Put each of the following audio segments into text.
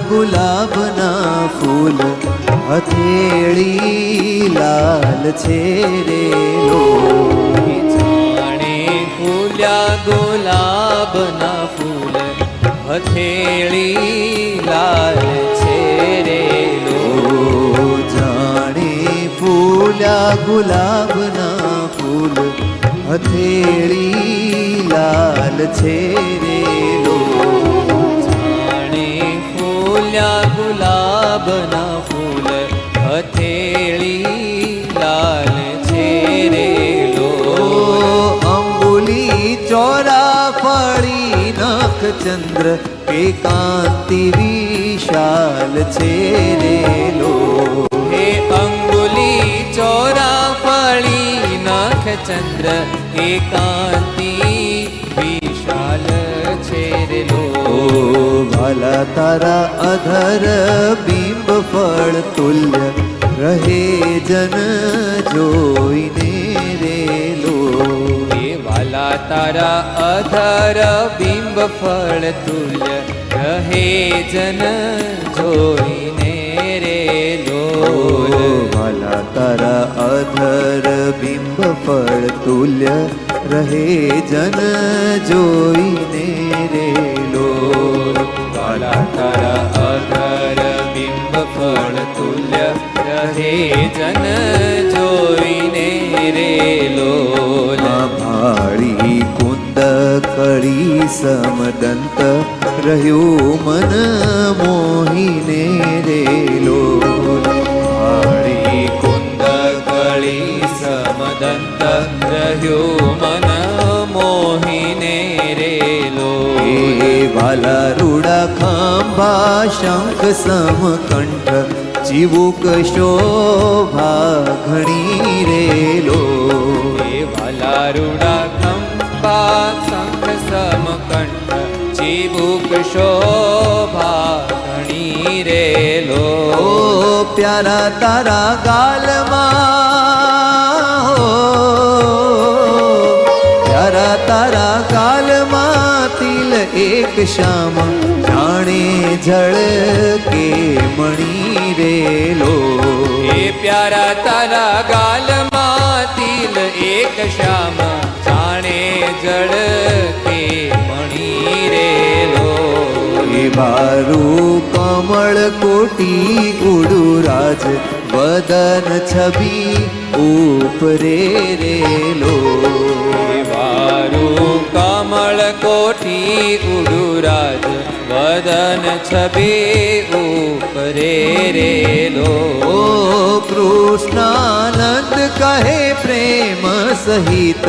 ગુલાબના ફૂલ હથેળી લાલ છે રે લો. જાણે ફૂલ્યા ગુલાબના ફૂલ હથેળી લાલ છે રે લો. જાણે ફૂલ્યા ગુલાબના ફૂલ હથેળી લાલ છે રે લો. જાણે ફૂલ્યા ગુલાબના ફૂલ હથેળી લાલ છે રે લો. અંગુલી ચોરાફળી નખ ચંદ્ર એકાંતિ વિશાલ છે રે લો. હે અંગુલી ચોરાફળી નખ ચંદ્ર એકાંતિ વિશાલ છે રે લો. ભાલા તારા અધર બિંબ ફળ તુલ્ય રહે જન જોઈને રે લો. હે વાલા તારા અધર બિંબ ફળ તુલ્ય રહે જન જોઈને રે લો. ભાલા તારા અધર બિંબ ફળ તુલ્ય રહે જન જોઈને રે લો. વાલા તારા અધર બિંબ ફળ તુલ્ય રહે જન જોઈને રે લો. ભાળી કુંદ કળી સમદંત રહ્યું મન મોહીને રે લો. ભાળી કુંદ કળી સમદંત રહ્યું મન મોહીને રે લો. એ વાલા રૂડા ખાંભા શંખ સમકંઠ ચીવુક શોભા ઘણી રે લો. હે વાલા રૂડા ખંભા શંખ સમકંઠ ચીબુક શોભા ઘણી રે લો. પ્યારા તારા ગાલમાં પ્યારા તારા ગાલમાં તિલ એક શ્યામ જાણે જળ કે મણી રે લો. હે પ્યારા તારા ગાલમાં તિલ એક શ્યામ જાણે જળ કે મણી રે લો. એ બારું કમળ કોટી ઉડુરાજ વદન છબી ઉપરે રે લો. વારું કમળ કોઠી ઉડુરાજ વદન છબી ઉપરે રે લો. કૃષ્ણાનંદ કહે પ્રેમ સહિત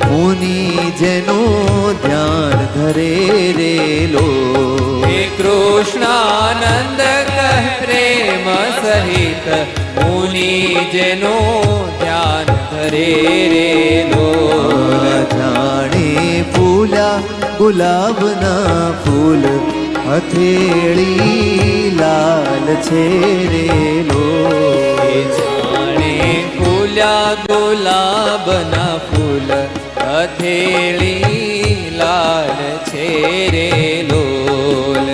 મુનિ જેનું ધ્યાન ધરે રે લો. હે કૃષ્ણાનંદ કહે પ્રેમ સહિત મુનિ જેનું ધ્યાન ધરે રે લો. જાણે ફૂલા ગુલાબના ફૂલ હથેળી લાલ છે રે લો. જાણે ફૂલ્યા ગુલાબના ફૂલ હથેળી લાલ છે રે